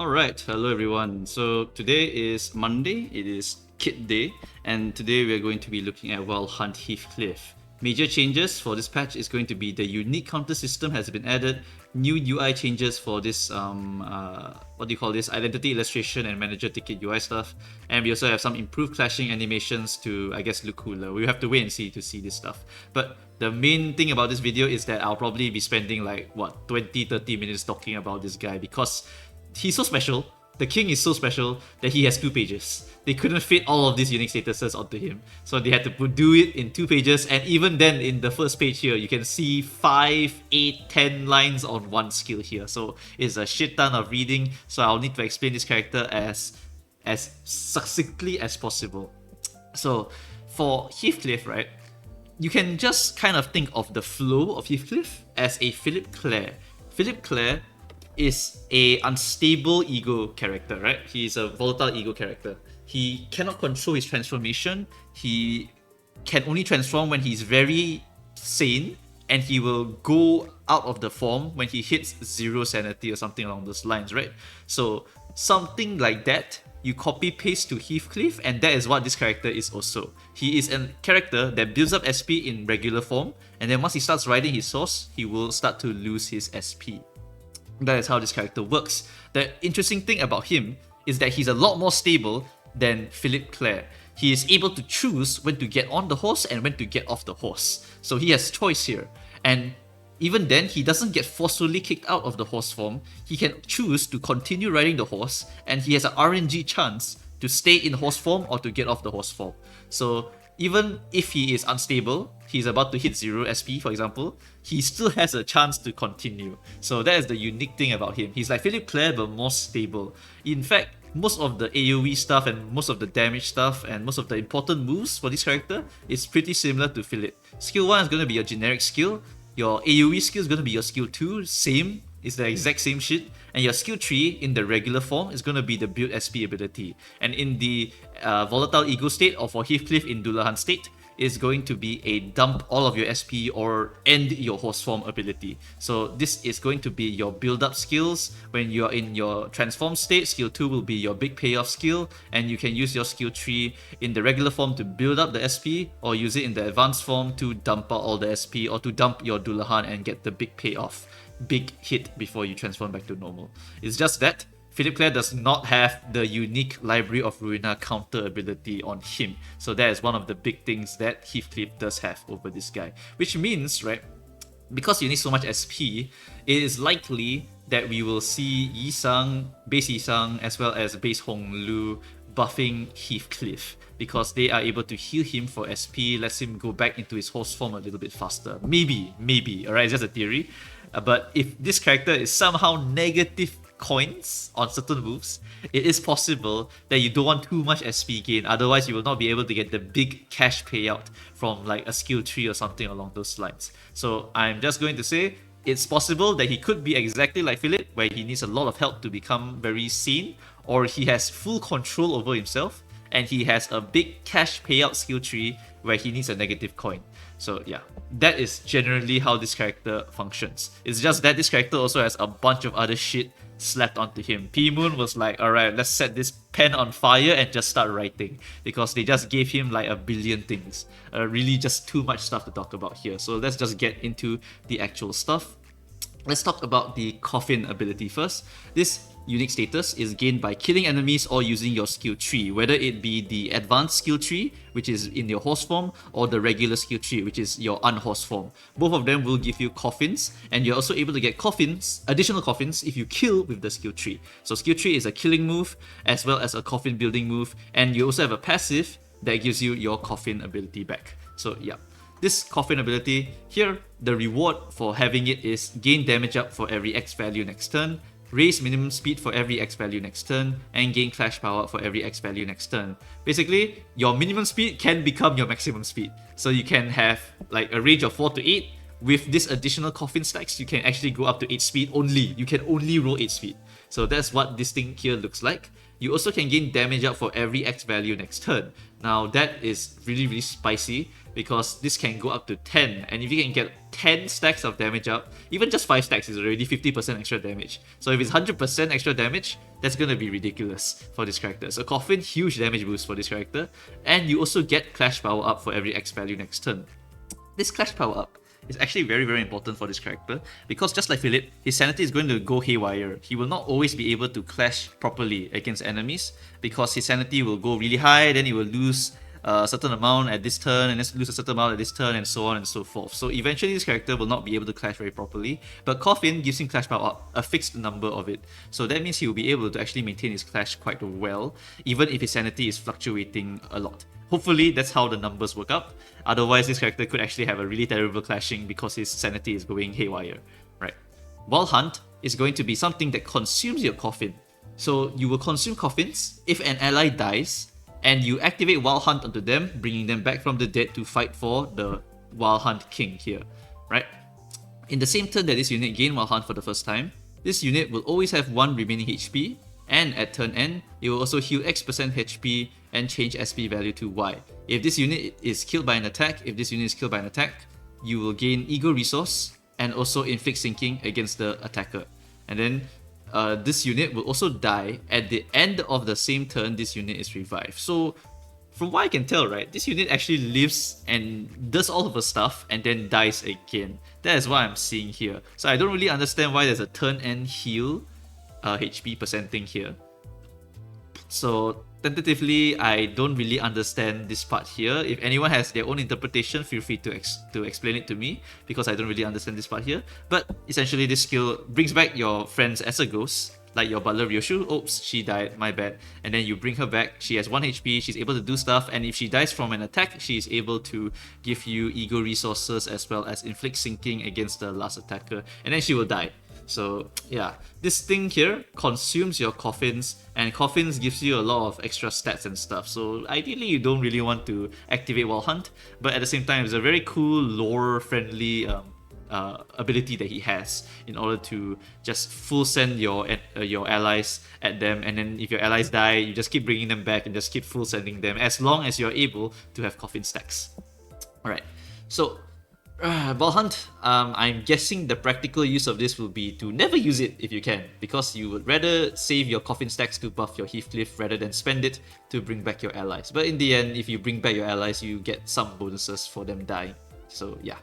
Alright, hello everyone. So today is Monday, it is Kit Day, and today we are going to be looking at Wild Hunt Heathcliff. Major changes for this patch is going to be the unique counter system has been added, new UI changes for this identity illustration and manager ticket UI stuff, and we also have some improved clashing animations to I guess look cooler. We have to wait and see to see this stuff. But the main thing about this video is that I'll probably be spending like 20-30 minutes talking about this guy because he's so special. The king is so special that he has 2 pages. They couldn't fit all of these unique statuses onto him, so they had to do it in 2 pages. And even then, in the first page here, you can see 5, 8, 10 lines on one skill here. So it's a shit ton of reading. So I'll need to explain this character as succinctly as possible. So for Heathcliff, right, you can just kind of think of the flow of Heathcliff as a Phillipclair. Phillipclair is a unstable ego character, right? He's a volatile ego character. He cannot control his transformation. He can only transform when he's very sane, and he will go out of the form when he hits 0 sanity or something along those lines, right? So something like that, you copy paste to Heathcliff, and that is what this character is also. He is a character that builds up SP in regular form, and then once he starts riding his horse, he will start to lose his SP. That is how this character works. The interesting thing about him is that he's a lot more stable than Phillipclair. He is able to choose when to get on the horse and when to get off the horse. So he has choice here. And even then, he doesn't get forcefully kicked out of the horse form. He can choose to continue riding the horse, and he has an RNG chance to stay in horse form or to get off the horse form. So even if he is unstable, he's about to hit 0 SP for example, he still has a chance to continue. So that is the unique thing about him. He's like Phillipclair but more stable. In fact, most of the AoE stuff and most of the damage stuff and most of the important moves for this character is pretty similar to Phillip. Skill 1 is going to be a generic skill, your AoE skill is going to be your skill 2, same, it's the exact same shit, and your skill 3 in the regular form is going to be the build SP ability. And in the volatile ego state, or for Heathcliff in Dullahan state, is going to be a dump all of your SP or end your horse form ability. So this is going to be your build up skills. When you're in your transform state, skill 2 will be your big payoff skill, and you can use your skill 3 in the regular form to build up the SP, or use it in the advanced form to dump out all the SP, or to dump your Dullahan and get the big payoff, big hit before you transform back to normal. It's just that Phillipclair does not have the unique Library of Ruina counter ability on him. So that is one of the big things that Heathcliff does have over this guy. Which means, right, because you need so much SP, it is likely that we will see Yi-Sang, base Yi-Sang, as well as base Hong Lu buffing Heathcliff, because they are able to heal him for SP, lets him go back into his horse form a little bit faster. Maybe, alright, it's just a theory. But if this character is somehow negative coins on certain moves, it is possible that you don't want too much SP gain, otherwise you will not be able to get the big cash payout from like a skill tree or something along those lines. So I'm just going to say it's possible that he could be exactly like Philip, where he needs a lot of help to become very sane, or he has full control over himself and he has a big cash payout skill tree where he needs a negative coin. So yeah, that is generally how this character functions. It's just that this character also has a bunch of other shit slapped onto him. Pmoon was like, alright, let's set this pen on fire and just start writing, because they just gave him like a billion things. Really just too much stuff to talk about here. So let's just get into the actual stuff. Let's talk about the Coffin ability first. This unique status is gained by killing enemies or using your skill tree, whether it be the advanced skill tree, which is in your horse form, or the regular skill tree, which is your unhorse form. Both of them will give you coffins, and you're also able to get coffins, additional coffins, if you kill with the skill tree. So skill tree is a killing move as well as a coffin building move, and you also have a passive that gives you your coffin ability back. So yeah, this coffin ability here, the reward for having it is gain damage up for every X value next turn, raise minimum speed for every X value next turn, and gain clash power for every X value next turn. Basically, your minimum speed can become your maximum speed. So you can have like a range of 4 to 8. With this additional coffin stacks, you can actually go up to 8 speed only. You can only roll 8 speed. So that's what this thing here looks like. You also can gain damage up for every X value next turn. Now that is really spicy. because this can go up to 10, and if you can get 10 stacks of damage up, even just 5 stacks is already 50% extra damage. So if it's 100% extra damage, that's gonna be ridiculous for this character. So Coffin, huge damage boost for this character, and you also get Clash power up for every X value next turn. This Clash power up is actually very, very important for this character, because just like Philip, his sanity is going to go haywire. He will not always be able to clash properly against enemies, because his sanity will go really high, then he will lose a certain amount at this turn, and then lose a certain amount at this turn, and so on and so forth. So eventually this character will not be able to clash very properly, but Coffin gives him Clash power up, a fixed number of it. So that means he will be able to actually maintain his clash quite well, even if his sanity is fluctuating a lot. Hopefully that's how the numbers work up. Otherwise, this character could actually have a really terrible clashing because his sanity is going haywire, right? Wild Hunt is going to be something that consumes your Coffin. So you will consume Coffins if an ally dies, and you activate Wild Hunt onto them, bringing them back from the dead to fight for the Wild Hunt King here, right? In the same turn that this unit gained Wild Hunt for the first time, this unit will always have 1 remaining HP, and at turn end, it will also heal X% HP and change SP value to Y. If this unit is killed by an attack, you will gain Ego Resource and also inflict sinking against the attacker. And then this unit will also die at the end of the same turn this unit is revived. So from what I can tell, right, this unit actually lives and does all of her stuff and then dies again. That is what I'm seeing here. So I don't really understand why there's a turn end heal HP % thing here. So tentatively, I don't really understand this part here. If anyone has their own interpretation, feel free to explain it to me, because I don't really understand this part here. But essentially, this skill brings back your friends as a ghost, like your butler Ryoshu. Oops, she died, my bad. And then you bring her back, she has 1 HP, she's able to do stuff, and if she dies from an attack, she is able to give you ego resources as well as inflict sinking against the last attacker, and then she will die. So yeah, this thing here consumes your Coffins, and Coffins gives you a lot of extra stats and stuff. So ideally you don't really want to activate Wild Hunt, but at the same time it's a very cool lore-friendly ability that he has in order to just full send your allies at them, and then if your allies die, you just keep bringing them back and just keep full sending them as long as you're able to have Coffin stacks. Alright, so Wild Hunt, I'm guessing the practical use of this will be to never use it if you can, because you would rather save your Coffin stacks to buff your Heathcliff rather than spend it to bring back your allies. But in the end, if you bring back your allies, you get some bonuses for them dying. So yeah.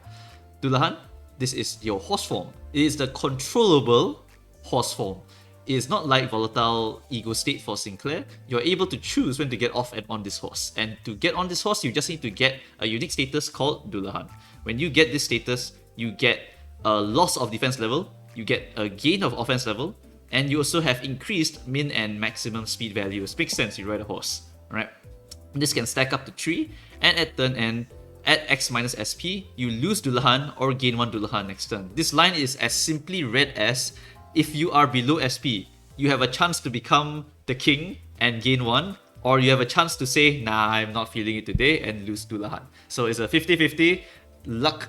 Dullahan, this is your horse form. It is the controllable horse form. It is not like Volatile Ego State for Sinclair. You're able to choose when to get off and on this horse. And to get on this horse, you just need to get a unique status called Dullahan. When you get this status, you get a loss of defense level, you get a gain of offense level, and you also have increased min and maximum speed values. Makes sense, you ride a horse, right? This can stack up to 3, and at turn end, at X minus SP, you lose Dullahan or gain 1 Dullahan next turn. This line is as simply read as, if you are below SP, you have a chance to become the king and gain 1, or you have a chance to say, nah, I'm not feeling it today, and lose Dullahan. So it's a 50-50. Luck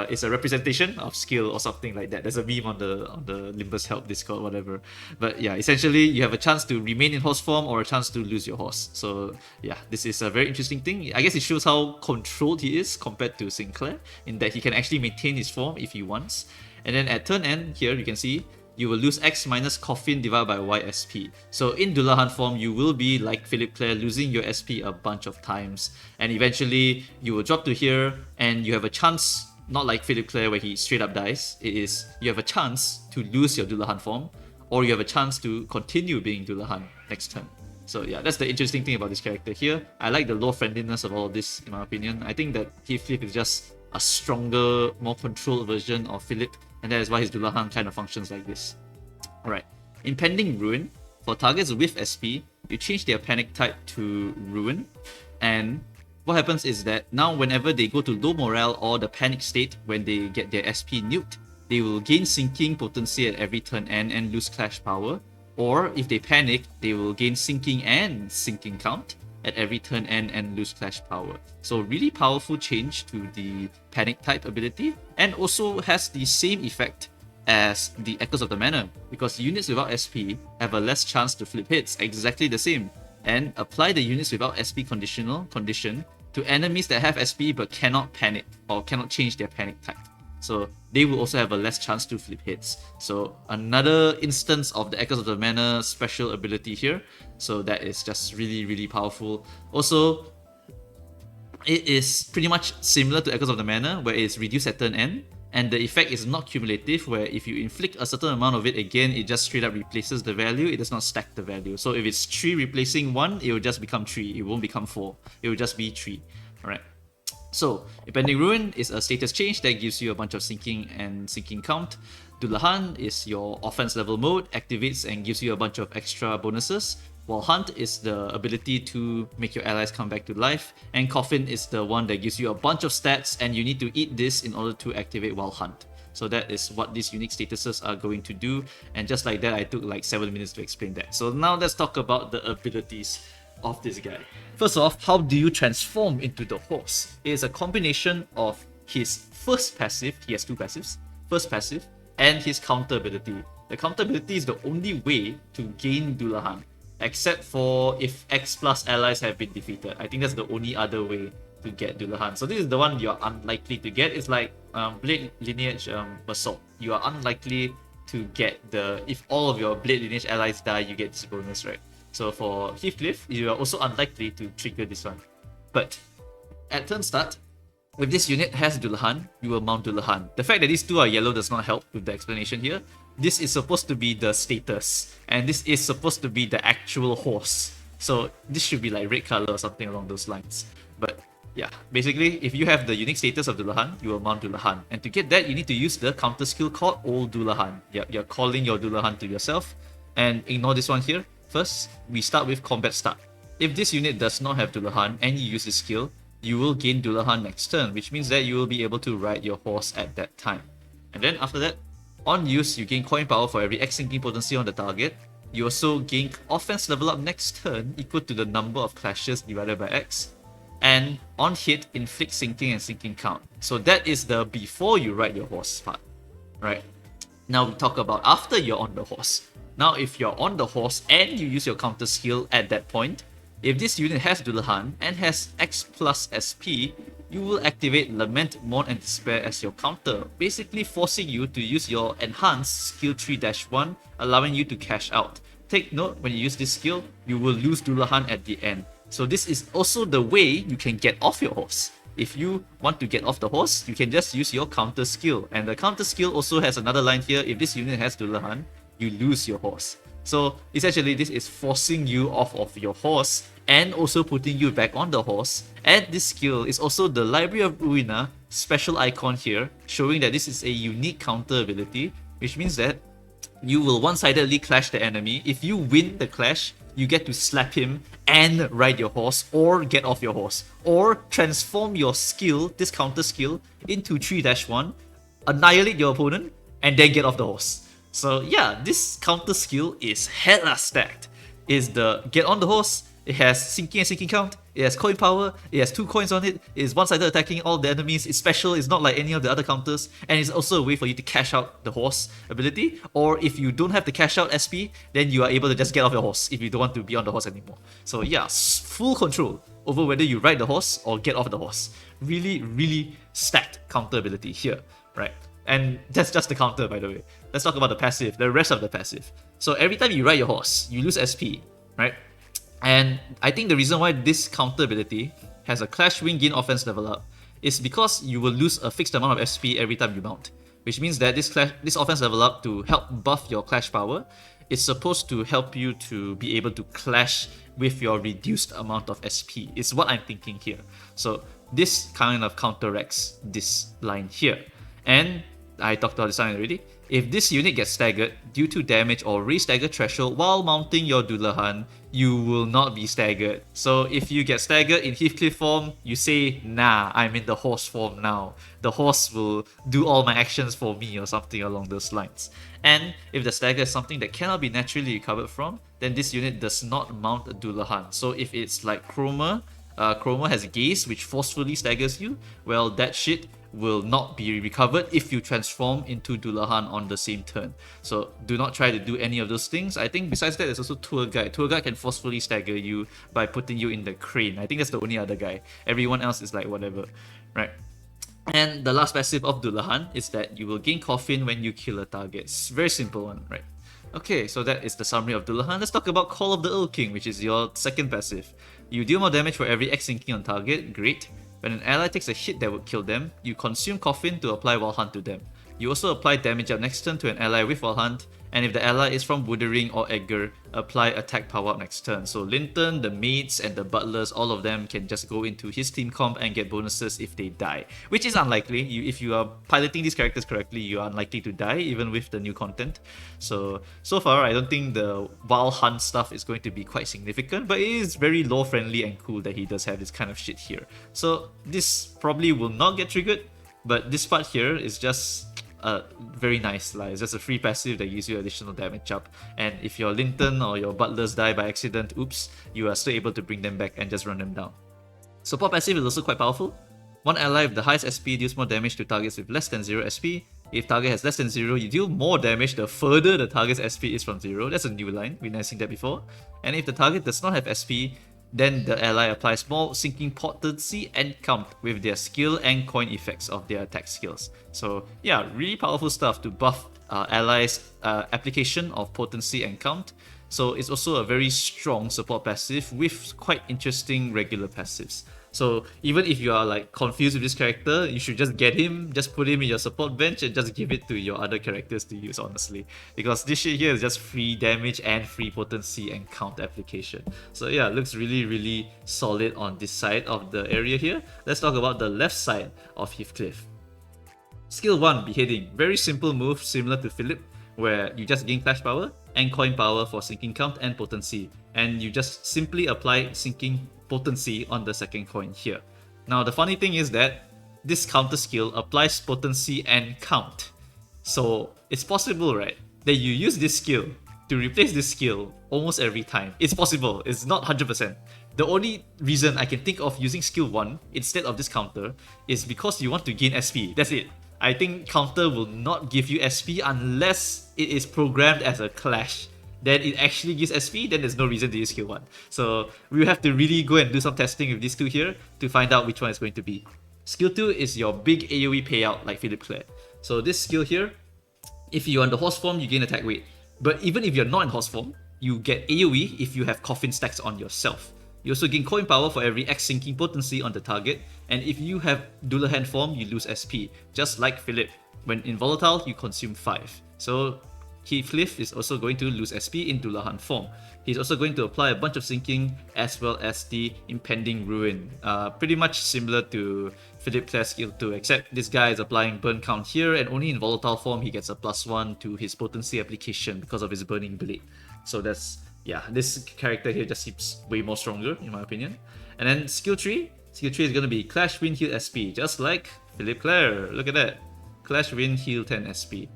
is a representation of skill or something like that. There's a meme on the Limbus help Discord, whatever. But yeah, essentially you have a chance to remain in horse form or a chance to lose your horse. So yeah, this is a very interesting thing. I guess it shows how controlled he is compared to Sinclair, in that he can actually maintain his form if he wants. And then at turn end, here you can see you will lose X minus Coffin divided by Y SP. So in Dullahan form, you will be like Phillipclair, losing your SP a bunch of times. And eventually, you will drop to here, and you have a chance, not like Phillipclair where he straight up dies. It is, you have a chance to lose your Dullahan form, or you have a chance to continue being Dullahan next turn. So yeah, that's the interesting thing about this character here. I like the lore friendliness of all of this, in my opinion. I think that Heathcliff is just a stronger, more controlled version of Philip, and that is why his Dullahan kind of functions like this. Alright, Impending Ruin. For targets with SP, you change their panic type to Ruin, and what happens is that now whenever they go to low morale or the panic state when they get their SP nuked, they will gain sinking potency at every turn end and lose clash power, or if they panic, they will gain sinking and sinking count at every turn end and lose clash power. So really powerful change to the panic type ability, and also has the same effect as the Echoes of the Manor, because units without SP have a less chance to flip hits, exactly the same. And apply the units without SP condition, to enemies that have SP but cannot panic or cannot change their panic type. So they will also have a less chance to flip hits. So another instance of the Echoes of the Manor special ability here. So that is just really, really powerful. Also, it is pretty much similar to Echoes of the Manor, where it's reduced at turn end, and the effect is not cumulative, where if you inflict a certain amount of it again, it just straight up replaces the value, it does not stack the value. So if it's 3 replacing 1, it will just become 3, it won't become 4, it will just be 3. Alright. So, Impending Ruin is a status change that gives you a bunch of sinking and sinking count. Dullahan is your offense level mode, activates and gives you a bunch of extra bonuses. While Hunt is the ability to make your allies come back to life, and Coffin is the one that gives you a bunch of stats, and you need to eat this in order to activate While Hunt. So that is what these unique statuses are going to do, and just like that I took like 7 minutes to explain that. So now let's talk about the abilities of this guy. First off, how do you transform into the horse? It is a combination of his first passive, he has 2 passives, first passive, and his counter ability. The counter ability is the only way to gain Dullahan, except for if X plus allies have been defeated. I think that's the only other way to get Dullahan. So this is the one you're unlikely to get. It's like Blade Lineage Assault. You are unlikely to get the, if all of your Blade Lineage allies die, you get this bonus, right? So for Heathcliff, you are also unlikely to trigger this one. But at turn start, if this unit has Dullahan, you will mount Dullahan. The fact that these 2 are yellow does not help with the explanation here. This is supposed to be the status, and this is supposed to be the actual horse. So this should be like red color or something along those lines. But yeah, basically, if you have the unique status of Dullahan, you will mount Dullahan. And to get that, you need to use the counter skill called Old Dullahan. Yep, you're calling your Dullahan to yourself. And ignore this one here. First, we start with Combat Start. If this unit does not have Dullahan and you use this skill, you will gain Dullahan next turn, which means that you will be able to ride your horse at that time. And then after that, on use, you gain coin power for every X sinking potency on the target. You also gain offense level up next turn equal to the number of clashes divided by X. And on hit, inflict sinking and sinking count. So that is the before you ride your horse part, right? Now we talk about after you're on the horse. Now if you're on the horse and you use your counter skill at that point, if this unit has Dullahan and has X plus SP, you will activate Lament, Mourn and Despair as your counter, basically forcing you to use your enhanced skill 3-1, allowing you to cash out. Take note, when you use this skill, you will lose Dullahan at the end. So this is also the way you can get off your horse. If you want to get off the horse, you can just use your counter skill. And the counter skill also has another line here, if this unit has Dullahan, you lose your horse. So essentially this is forcing you off of your horse and also putting you back on the horse. And this skill is also the Library of Ruina special icon here, showing that this is a unique counter ability, which means that you will one-sidedly clash the enemy. If you win the clash, you get to slap him and ride your horse, or get off your horse, or transform your skill, this counter skill, into 3-1, annihilate your opponent, and then get off the horse. So yeah, this counter skill is hella stacked. Is the get on the horse, it has sinking and sinking count, it has coin power, it has 2 coins on it, it is one-sided attacking all the enemies, it's special, it's not like any of the other counters, and it's also a way for you to cash out the horse ability, or if you don't have the cash out SP, then you are able to just get off your horse if you don't want to be on the horse anymore. So yeah, full control over whether you ride the horse or get off the horse. Really, really stacked counter ability here, right? And that's just the counter, by the way. Let's talk about the passive, the rest of the passive. So every time you ride your horse, you lose SP, right? And I think the reason why this counter ability has a Clash Wing gain offense level up is because you will lose a fixed amount of SP every time you mount. Which means that this offense level up, to help buff your clash power, is supposed to help you to be able to clash with your reduced amount of SP. Is what I'm thinking here. So this kind of counteracts this line here. And I talked about this line already. If this unit gets staggered due to damage or re-stagger threshold while mounting your Dullahan, you will not be staggered. So if you get staggered in Heathcliff form, you say, nah, I'm in the horse form now. The horse will do all my actions for me, or something along those lines. And if the stagger is something that cannot be naturally recovered from, then this unit does not mount a Dullahan. So if it's like Chroma, Chroma has Gaze, which forcefully staggers you, well, that shit will not be recovered if you transform into Dullahan on the same turn. So do not try to do any of those things. I think besides that, there's also Tour Guide. Tour Guide can forcefully stagger you by putting you in the crane. I think that's the only other guy. Everyone else is like whatever, right? And the last passive of Dullahan is that you will gain Coffin when you kill a target. It's a very simple one, right? Okay, so that is the summary of Dullahan. Let's talk about Call of the Erlking, which is your second passive. You deal more damage for every X sinking on target, great. When an ally takes a hit that would kill them, you consume Coffin to apply Wild Hunt to them. You also apply damage up next turn to an ally with Wild Hunt, and if the ally is from Withering or Edgar, apply attack power up next turn. So Linton, the maids, and the butlers, all of them can just go into his team comp and get bonuses if they die, which is unlikely. If you are piloting these characters correctly, you are unlikely to die even with the new content. So far, I don't think the Wild Hunt stuff is going to be quite significant, but it is very lore friendly and cool that he does have this kind of shit here. So this probably will not get triggered, but this part here is just very nice. Like, it's just a free passive that gives you additional damage up, and if your Linton or your butlers die by accident, oops, you are still able to bring them back and just run them down. Support passive is also quite powerful. One ally with the highest SP deals more damage to targets with less than 0 SP. If target has less than 0, you deal more damage the further the target's SP is from 0. That's a new line, we've never seen that before. And if the target does not have SP, then the ally applies more sinking potency and count with their skill and coin effects of their attack skills. So yeah, really powerful stuff to buff allies' application of potency and count. So it's also a very strong support passive with quite interesting regular passives. So even if you are like confused with this character, you should just get him, just put him in your support bench and just give it to your other characters to use, honestly. Because this shit here is just free damage and free potency and count application. So yeah, it looks really solid on this side of the area here. Let's talk about the left side of Heathcliff. Skill 1, Beheading. Very simple move similar to Philip, where you just gain clash power and coin power for sinking count and potency. And you just simply apply sinking potency on the second coin here. Now the funny thing is that this counter skill applies potency and count. So it's possible, right, that you use this skill to replace this skill almost every time. It's possible, it's not 100%. The only reason I can think of using skill 1 instead of this counter is because you want to gain SP. That's it. I think counter will not give you SP unless it is programmed as a clash. Then it actually gives SP, then there's no reason to use skill 1. So we have to really go and do some testing with these two here to find out which one is going to be. Skill 2 is your big AoE payout like Phillipclair. So this skill here, if you're on the horse form, you gain attack weight. But even if you're not in horse form, you get AoE if you have Coffin stacks on yourself. You also gain coin power for every X sinking potency on the target, and if you have Dullahan form, you lose SP, just like Philip. When in volatile, you consume 5. So Heathcliff is also going to lose SP in Dullahan form. He's also going to apply a bunch of sinking as well as the Impending Ruin. Pretty much similar to Phillipclair's skill 2, except this guy is applying burn count here, and only in volatile form he gets a +1 to his potency application because of his burning blade. So that's, yeah, this character here just seems way more stronger in my opinion. And then skill 3 is going to be Clash Wind Heal SP, just like Phillipclair. Look at that, Clash Wind Heal 10 SP.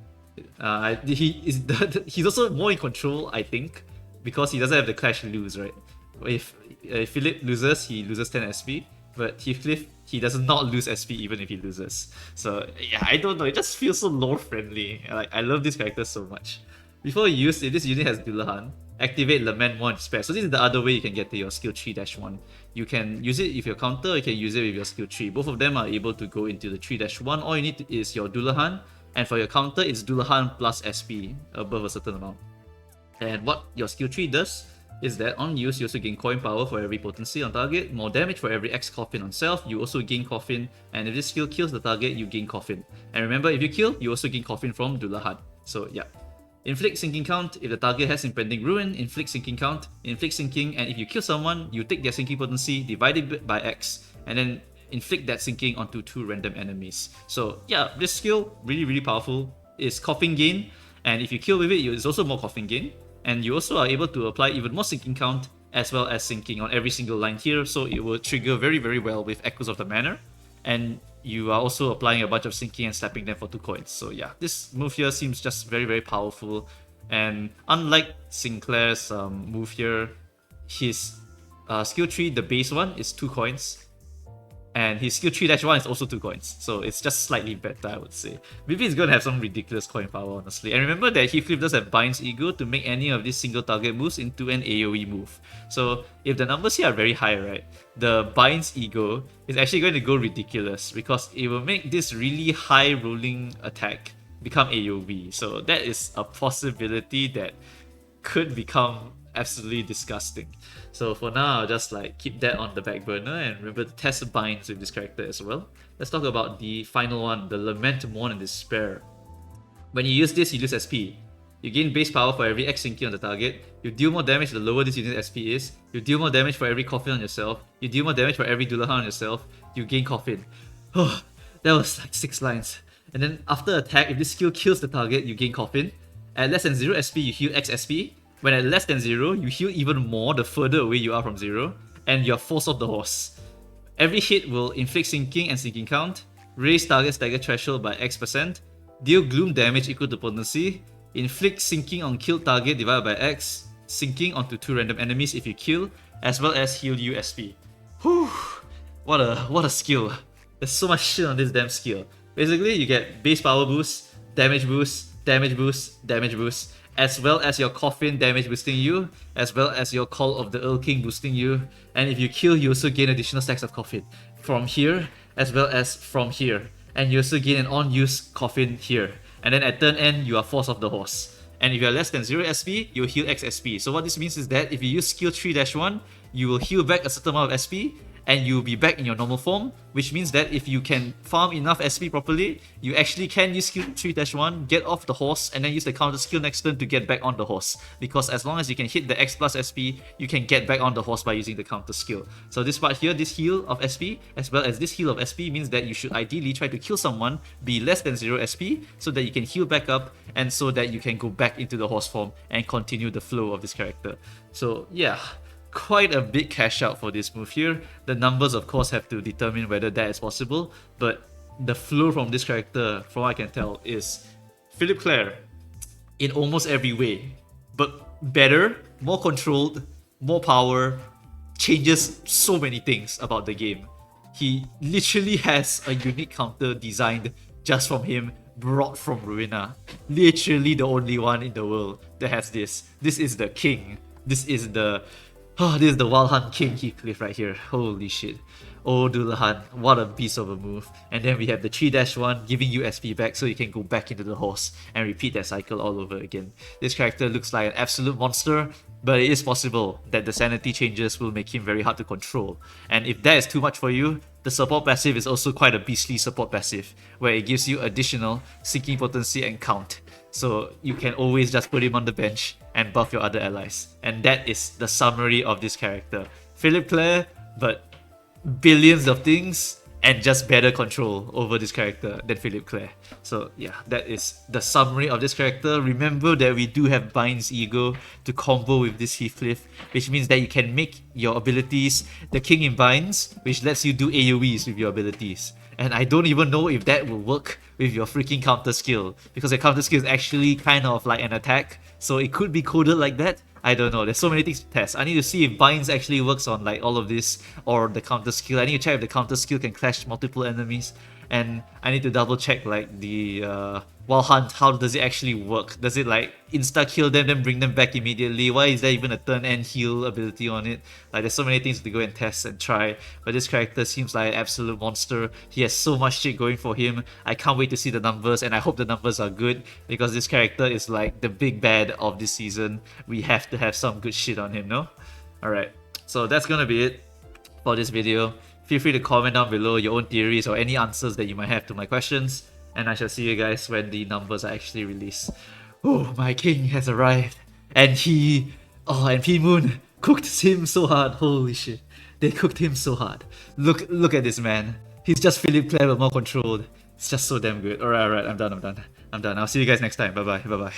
He's also more in control, I think, because he doesn't have the clash lose, right? If Philip loses, he loses 10 SP, but Heathcliff, he does not lose SP even if he loses. So yeah, I don't know, it just feels so lore friendly. Like, I love this character so much. Before you use, if this unit has Dullahan, activate Lament 1 spare. So this is the other way you can get to your skill 3-1. You can use it with your counter, or you can use it with your skill 3. Both of them are able to go into the 3-1. All you need is your Dullahan, and for your counter, it's Dullahan plus SP above a certain amount. And what your skill 3 does is that on use, you also gain coin power for every potency on target, more damage for every X Coffin on self, you also gain Coffin, and if this skill kills the target, you gain Coffin. And remember, if you kill, you also gain Coffin from Dullahan. So yeah. Inflict sinking count. If the target has Impending Ruin, inflict sinking count, inflict sinking, and if you kill someone, you take their sinking potency, divide it by X, and then inflict that sinking onto 2 random enemies. So yeah, this skill, really powerful. It's Coffin gain, and if you kill with it, it's also more Coffin gain. And you also are able to apply even more sinking count as well as sinking on every single line here, so it will trigger very well with Echoes of the Manor. And you are also applying a bunch of sinking and slapping them for 2 coins. So yeah, this move here seems just very powerful. And unlike Sinclair's move here, his skill 3, the base one, is 2 coins. And his skill 3-1 is also 2 coins, so it's just slightly better, I would say. Maybe he's gonna have some ridiculous coin power, honestly. And remember that Heathcliff does have Bind's Ego to make any of these single target moves into an AoE move. So if the numbers here are very high, right, the Bind's Ego is actually going to go ridiculous because it will make this really high rolling attack become AoE. So that is a possibility that could become absolutely disgusting. So for now, I'll just like keep that on the back burner and remember to test binds with this character as well. Let's talk about the final one, the Lament, Mourn, and Despair. When you use this, you lose SP. You gain base power for every X sinking on the target. You deal more damage the lower this unit's SP is. You deal more damage for every Coffin on yourself. You deal more damage for every Dullahan on yourself. You gain Coffin. Oh, that was like 6 lines. And then after attack, if this skill kills the target, you gain Coffin. At less than 0 SP, you heal X SP. When at less than 0, you heal even more the further away you are from 0, and you're forced off the horse. Every hit will inflict sinking and sinking count, raise target stagger threshold by X%, deal gloom damage equal to potency, inflict sinking on killed target divided by X, sinking onto 2 random enemies if you kill, as well as heal you SP. Whew, what a skill. There's so much shit on this damn skill. Basically, you get base power boost, damage boost, damage boost, damage boost, as well as your Coffin damage boosting you, as well as your Call of the Erlking boosting you, and if you kill, you also gain additional stacks of Coffin from here, as well as from here, and you also gain an on-use Coffin here, and then at turn end, you are forced off the horse. And if you are less than 0 SP, you will heal X SP. So what this means is that if you use skill 3-1, you will heal back a certain amount of SP, and you'll be back in your normal form, which means that if you can farm enough SP properly, you actually can use skill 3-1, get off the horse, and then use the counter skill next turn to get back on the horse. Because as long as you can hit the X plus SP, you can get back on the horse by using the counter skill. So this part here, this heal of SP, as well as this heal of SP, means that you should ideally try to kill someone, be less than 0 SP, so that you can heal back up, and so that you can go back into the horse form and continue the flow of this character. So yeah, quite a big cash out for this move here. The numbers of course have to determine whether that is possible, but the flow from this character, from what I can tell, is Phillipclair in almost every way, but better, more controlled, more power, changes so many things about the game. He literally has a unique counter designed just from him, brought from Ruina. Literally the only one in the world that has this. This is the king. This is the Wild Hunt King Heathcliff right here. Holy shit. Oh, Dullahan, what a beast of a move. And then we have the 3-1 giving you SP back so you can go back into the horse and repeat that cycle all over again. This character looks like an absolute monster, but it is possible that the sanity changes will make him very hard to control. And if that is too much for you, the support passive is also quite a beastly support passive, where it gives you additional sinking potency and count. So you can always just put him on the bench and buff your other allies. And that is the summary of this character. Phillipclair, but billions of things and just better control over this character than Phillipclair. So yeah, that is the summary of this character. Remember that we do have Bind's Ego to combo with this Heathcliff, which means that you can make your abilities the King in Binds, which lets you do AoEs with your abilities. And I don't even know if that will work with your freaking counter skill, because the counter skill is actually kind of like an attack, so it could be coded like that. I don't know, there's so many things to test. I need to see if Binds actually works on like all of this, or the counter skill. I need to check if the counter skill can clash multiple enemies, and I need to double check like the Wild Hunt, how does it actually work? Does it like insta kill them then bring them back immediately? Why is there even a turn and heal ability on it? Like there's so many things to go and test and try, but this character seems like an absolute monster. He has so much shit going for him. I can't wait to see the numbers, and I hope the numbers are good, because this character is like the big bad of this season. We have to have some good shit on him, no? Alright, so that's gonna be it for this video. Feel free to comment down below your own theories or any answers that you might have to my questions, and I shall see you guys when the numbers are actually released. Oh, my king has arrived, and and Pmoon cooked him so hard. Holy shit, they cooked him so hard. Look at this man. He's just Phillipclair but more controlled. It's just so damn good. Alright, I'm done. I'll see you guys next time. Bye bye.